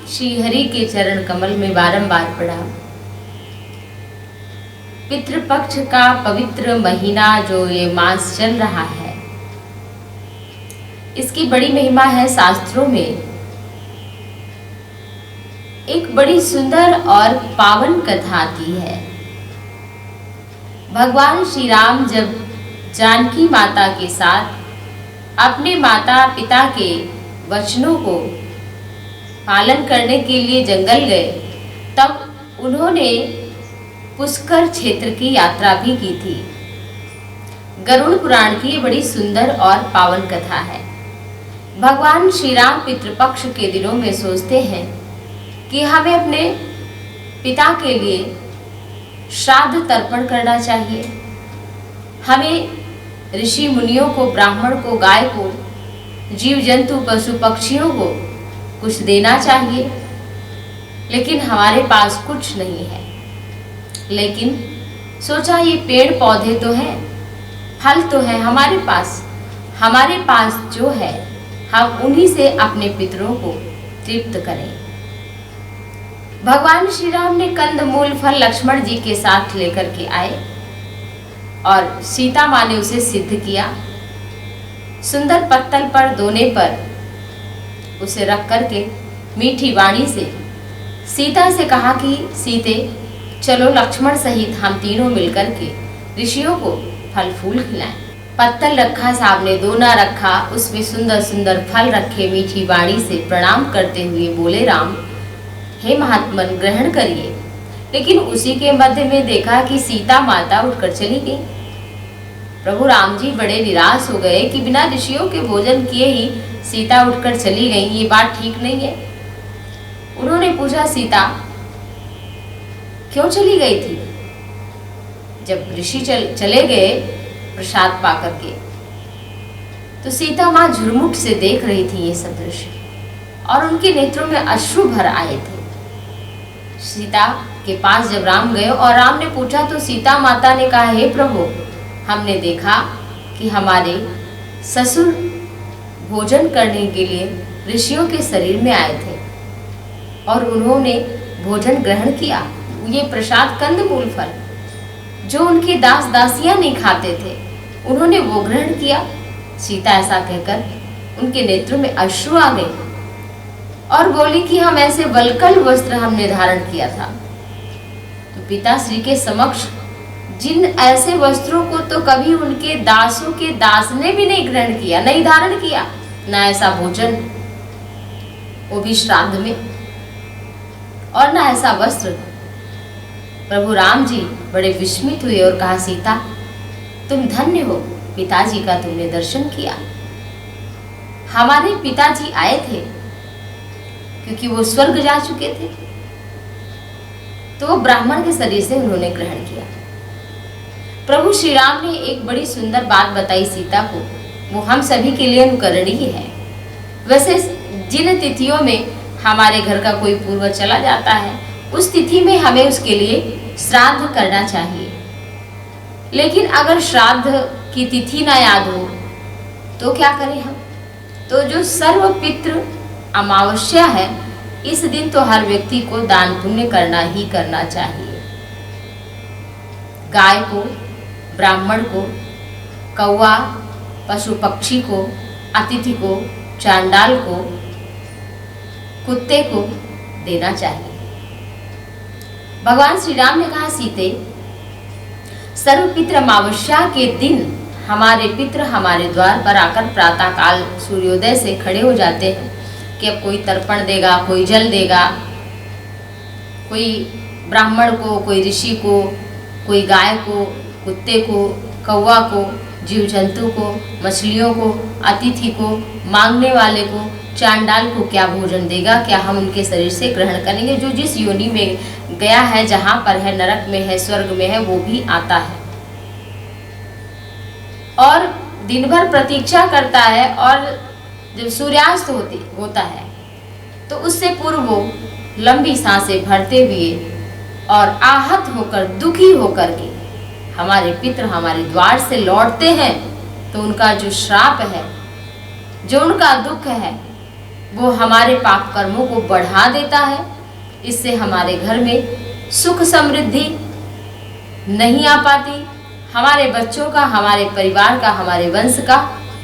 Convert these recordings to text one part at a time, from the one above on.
श्री हरि के चरण कमल में बारंबार पढ़ा। पितृपक्ष का पवित्र महीना जो ये मास चल रहा है, इसकी बड़ी महिमा है। शास्त्रों में एक बड़ी सुंदर और पावन कथा आती है। भगवान श्री राम जब जानकी माता के साथ अपने माता पिता के वचनों को पालन करने के लिए जंगल गए, तब उन्होंने पुष्कर क्षेत्र की यात्रा भी की थी। गरुड़ पुराण की ये बड़ी सुंदर और पावन कथा है। भगवान श्री राम पितृपक्ष के दिनों में सोचते हैं कि हमें अपने पिता के लिए श्राद्ध तर्पण करना चाहिए। हमें ऋषि मुनियों को, ब्राह्मण को, गाय को, जीव जंतु, पशु पक्षियों को कुछ देना चाहिए, लेकिन हमारे पास कुछ नहीं है। लेकिन सोचा ये पेड़ पौधे तो हैं, फल तो है हमारे पास जो है हम उन्हीं से अपने पितरों को तृप्त करें। भगवान श्री राम ने कंद मूल फल लक्ष्मण जी के साथ लेकर के आए और सीता माँ ने उसे सिद्ध किया। सुंदर पत्तल पर दोने पर उसे रख करके मीठी वाणी से सीता से कहा कि सीते चलो, लक्ष्मण सहित हम तीनों मिलकर के ऋषियों को फल फूल खिलाएं। पत्तल रखा, सामने दोना रखा, उसमें सुंदर सुंदर फल रखे। मीठी वाणी से प्रणाम करते हुए बोले राम, हे महात्मन ग्रहण करिए। लेकिन उसी के मध्य में देखा कि सीता माता उठकर चली गई। प्रभु राम जी बड़े निराश हो गए कि बिना ऋषियों के भोजन किए ही सीता उठकर चली गई, ये बात ठीक नहीं है। उन्होंने पूछा, सीता क्यों चली गई थी? जब ऋषि चले गए प्रसाद पाकर के, तो सीता माँ झुरमुट से देख रही थी ये सब दृश्य और उनके नेत्रों में अश्रु भर आए थे। सीता के पास जब राम गए और राम ने पूछा, तो सीता माता ने कहा, हे प्रभु, हमने देखा कि हमारे ससुर भोजन करने के लिए ऋषियों के शरीर में आए थे और उन्होंने भोजन ग्रहण किया। ये प्रसाद कंदमूल फल जो उनके दास दासियां नहीं खाते थे, उन्होंने वो ग्रहण किया। सीता ऐसा कहकर उनके नेत्रों में अश्रु आ गए और बोली कि हम ऐसे वल्कल वस्त्र हमने धारण किया था। तो पिताश्री के समक्ष जिन ऐसे वस्त्रों को तो कभी उनके दासों के दास ने भी नहीं ग्रहण किया, नहीं धारण किया, ना ऐसा भोजन, वो भी श्राद्ध में, और ना ऐसा वस्त्र। प्रभु राम जी बड़े विस्मित हुए और कहा, सीता तुम धन्य हो, पिताजी का तुमने दर्शन किया। हमारे पिताजी आए थे क्योंकि वो स्वर्ग जा चुके थे, तो वो ब्राह्मण के शरीर से उन्होंने ग्रहण किया। प्रभु श्री राम ने एक बड़ी सुंदर बात बताई सीता को, वो हम सभी के लिए अनुकरणीय है। वैसे जिन तिथियों में हमारे घर का कोई पूर्वज चला जाता है, उस तिथि में हमें उसके लिए श्राद्ध करना चाहिए। लेकिन अगर श्राद्ध की तिथि ना याद हो तो क्या करें हम? तो जो सर्व पितृ अमावस्या है, इस दिन तो हर व्यक्ति को दान पुण्य करना ही करना चाहिए। गाय को, ब्राह्मण को, कौवा, पशु पक्षी को, अतिथि को, चांडाल को, कुत्ते को देना चाहिए। भगवान श्री राम ने कहा, सीते सर्वपितृ अमावस्या के दिन हमारे पितृ हमारे द्वार पर आकर प्रातः काल सूर्योदय से खड़े हो जाते हैं कि अब कोई तर्पण देगा, कोई जल देगा, कोई ब्राह्मण को, कोई ऋषि को, कोई गाय को, कुत्ते को, कौवा को, जीव जंतु को, मछलियों को, अतिथि को, मांगने वाले को, चांडाल को क्या भोजन देगा, क्या हम उनके शरीर से ग्रहण करेंगे। जो जिस योनि में गया है, जहाँ पर है, नरक में है, स्वर्ग में है, वो भी आता है और दिन भर प्रतीक्षा करता है। और जब सूर्यास्त होता है तो उससे पूर्व वो लंबी सांसें भरते हुए और आहत होकर, दुखी होकर के हमारे पितृ हमारे द्वार से लौटते हैं, तो उनका जो श्राप है, जो उनका दुख है, वो हमारे पाप कर्मों को बढ़ा देता है। इससे हमारे घर में सुख समृद्धि नहीं आ पाती, हमारे बच्चों का, हमारे परिवार का, हमारे वंश का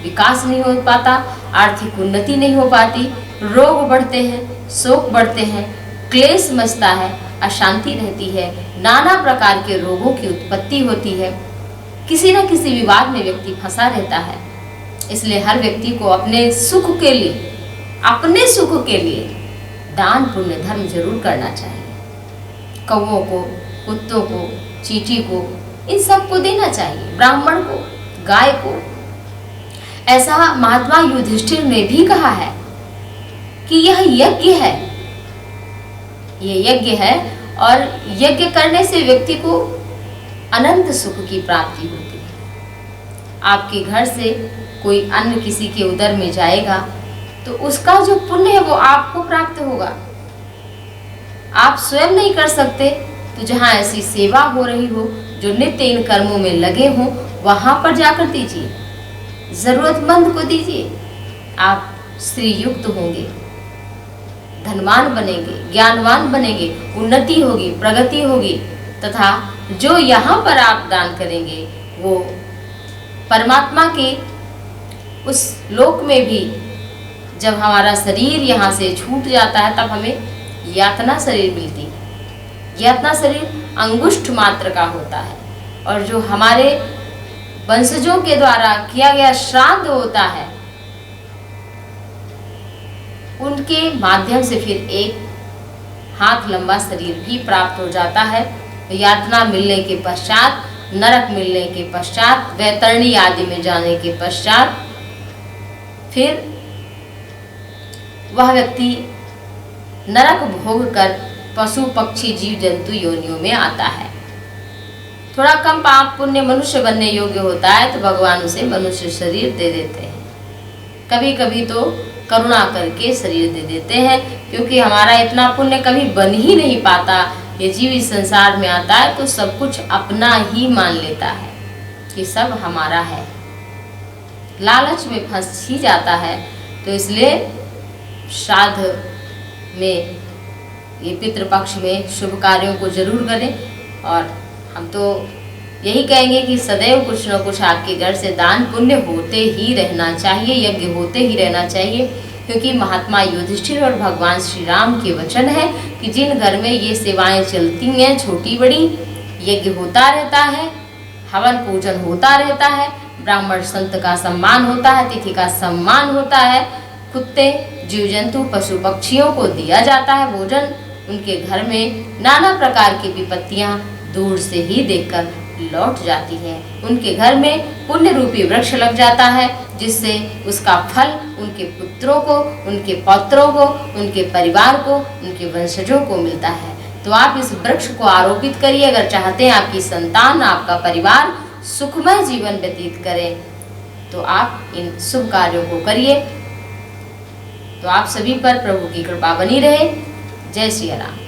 विकास नहीं हो पाता, आर्थिक उन्नति नहीं हो पाती, रोग बढ़ते हैं, शोक बढ़ते हैं, क्लेश मचता है, अशांति रहती है, नाना प्रकार के रोगों की उत्पत्ति होती है, किसी न किसी विवाद में व्यक्ति फंसा रहता है। इसलिए हर व्यक्ति को अपने सुख के लिए, अपने सुख के लिए दान पुण्य धर्म जरूर करना चाहिए। कौओं को, कुत्तों को, चींटी को, इन सबको देना चाहिए, ब्राह्मण को, गाय को। ऐसा महात्मा युधिष्ठिर ने भी कहा है कि यह यज्ञ है, ये यज्ञ है और यज्ञ करने से व्यक्ति को अनंत सुख की प्राप्ति होती है। आपके घर से कोई अन्न किसी के उदर में जाएगा तो उसका जो पुण्य है वो आपको प्राप्त होगा। आप स्वयं नहीं कर सकते तो जहाँ ऐसी सेवा हो रही हो, जो नित्य इन कर्मों में लगे हों, वहां पर जाकर दीजिए, जरूरतमंद को दीजिए। आप श्रीयुक्त होंगे, धनवान बनेंगे, ज्ञानवान बनेंगे, उन्नति होगी, प्रगति होगी, तथा जो यहाँ पर आप दान करेंगे वो परमात्मा के उस लोक में भी, जब हमारा शरीर यहाँ से छूट जाता है तब हमें यातना शरीर मिलती है। यातना शरीर अंगुष्ठ मात्र का होता है और जो हमारे वंशजों के द्वारा किया गया श्राद्ध होता है, उनके माध्यम से फिर एक हाथ लंबा शरीर भी प्राप्त हो जाता है। यातना मिलने के पश्चात, नरक मिलने के पश्चात, वैतरणी आदि में जाने के पश्चात फिर वह व्यक्ति नरक भोग कर पशु पक्षी जीव जंतु योनियों में आता है। थोड़ा कम पाप पुण्य मनुष्य बनने योग्य होता है तो भगवान उसे मनुष्य शरीर दे देते हैं। कभी कभी तो करुणा करके शरीर दे देते हैं, क्योंकि हमारा इतना पुण्य कभी बन ही नहीं पाता। ये जीव इस संसार में आता है तो सब कुछ अपना ही मान लेता है कि सब हमारा है, लालच में फंस ही जाता है। तो इसलिए श्राद्ध में, ये पितृपक्ष में शुभ कार्यों को जरूर करें। और हम तो यही कहेंगे कि सदैव कुछ न कुछ आपके घर से दान पुण्य होते ही रहना चाहिए, यज्ञ होते ही रहना चाहिए, क्योंकि महात्मा युधिष्ठिर और भगवान श्री राम के वचन है कि जिन घर में ये सेवाएं चलती हैं, छोटी बड़ी, यज्ञ होता रहता है, हवन पूजन होता रहता है, ब्राह्मण संत का सम्मान होता है, तिथि का सम्मान होता है, कुत्ते जीव जंतु पशु पक्षियों को दिया जाता है भोजन, उनके घर में नाना प्रकार की विपत्तियां दूर से ही देखकर लौट जाती है। उनके घर में पुण्य रूपी वृक्ष लग जाता है, जिससे उसका फल उनके पुत्रों को, उनके पौत्रों को, उनके परिवार को, उनके वंशजों को मिलता है। तो आप इस वृक्ष को आरोपित करिए अगर चाहते हैं आपकी संतान, आपका परिवार सुखमय जीवन व्यतीत करें, तो आप इन शुभ कार्यों को करिए। तो आप सभी पर प्रभु की कृपा बनी रहे। जय श्री राम।